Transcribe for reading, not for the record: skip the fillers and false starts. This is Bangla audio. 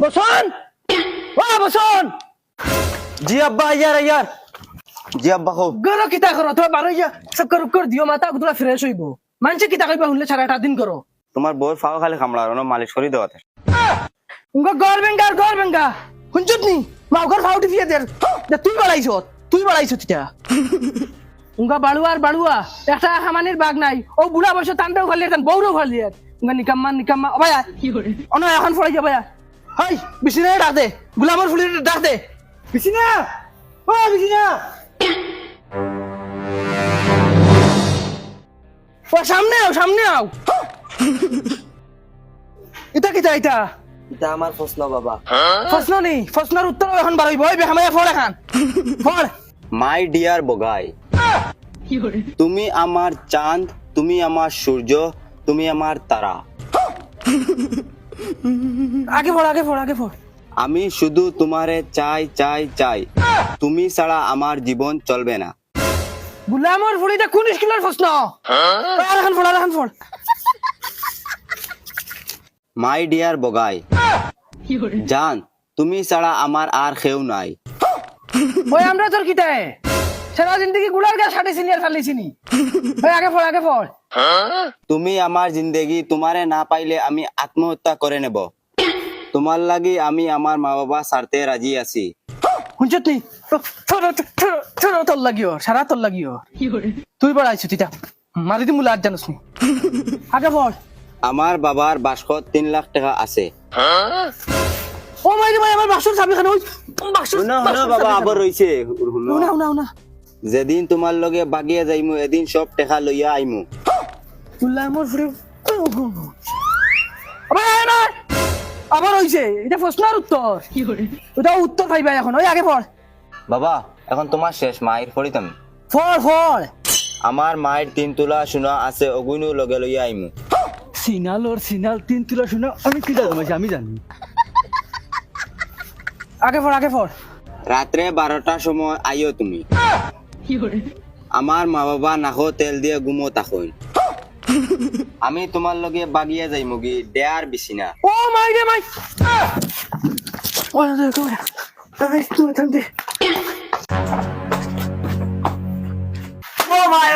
বসন ও বসন জি আব্বা ইয়ার জি আব্বা হোক গরো কিতা করো তো বারো যা চক্কর উক্কর দিও মাথা গুলা ফ্রেশ হইব মানুষে কিতা কইবা শুনলে সারাটা দিন করো তোমার বউর ফাও খালি খামড়ার মালিশ করে দেওয়াতে উঙ্গো গর বেঙ্গা হুঞ্চুত নি মাউগর ফাউটি ফিয়ে দের তুই বাড়াইছ তিতা উঙ্গা বাড়ুয়া একটা খামানির বাগ নাই ও বুড়া বয়স তান্ডাও খালি দেন বউরও খালি দেন উঙ্গা নিকাম্মা ভাইয়া কি করে অন এখন ফড়াই যা ভাইয়া হাই বিছিনা ডাক দে গুলামর ফুলি ডাক দে বিছিনা ও বিছিনা ও সামনে আও এটা কিতা এটা আমার প্রশ্ন বাবা প্রশ্নের উত্তর এখন বাড়াইব ওই বেহামায়া ফড় এখন ফড় মাই ডিয়ার বগাই তুমি আমার চাঁদ তুমি আমার সূর্য তুমি আমার তারা আগে ফড় আমি শুধু তোমারে চাই তুমি ছাড়া আমার জীবন চলবে না গুলামর ফুলিটা কোন স্কুলের প্রশ্ন এখন ফড় মাই ডিয়ার বগাই জান তুমি ছাড়া আমার আর কেউ নাই ওই আমরা তোর কিতায় সারা জিন্দগি গুলার গা সাড়েছিনি আর ফালিছিনি ওই আগে ফড় তুমি আমার জিন্দেগি তোমারে না পাইলে আমি আত্মহত্যা করে নেব তোমার লাগি আমি আমার মা বাবা ছাড়তে রাজি আছি শুনছত নি তোর লাগিও সারা তোর লাগিও তুই বাড়াইছ তিতা মারি দি মুলা জানোস নি আগে ফড় আমার বাবার বাস্কত 3 লাখ টাকা আছে ও মাইরে ভাই আমার বাক্সর চাবি খান ওই বাক্সর শুনো বাবা আবার রইছে না যেদিন তোমার লগে বাগিয়া যাইমু এদিন সব টাকা লইয়া আইমু গুলামর ফুলি আবার হইছে এটা প্রশ্নের উত্তর কি করে ওটা উত্তর পাইবা এখন ওই আগে পড় বাবা এখন তোমার শেষ মায়ের ফড়িতাম ফড় আমার মায়ের 3 তোলা সোনা আছে অগুইনু লগে লইয়া আইমু সিনাল 3 তুলা শোনা আমি কি জানি আমি জানি আগে পড় রাত্রে 12টার সময় আইও তুমি কি করে আমার মা বাবা নাকো তেল দিয়ে ঘুমো তাকইন আমি তোমার লগে বাগিয়া যাইমু গি দেয়ার বিছিনা ও মাই ও না দেখো আমি তুই থামতে ও মাই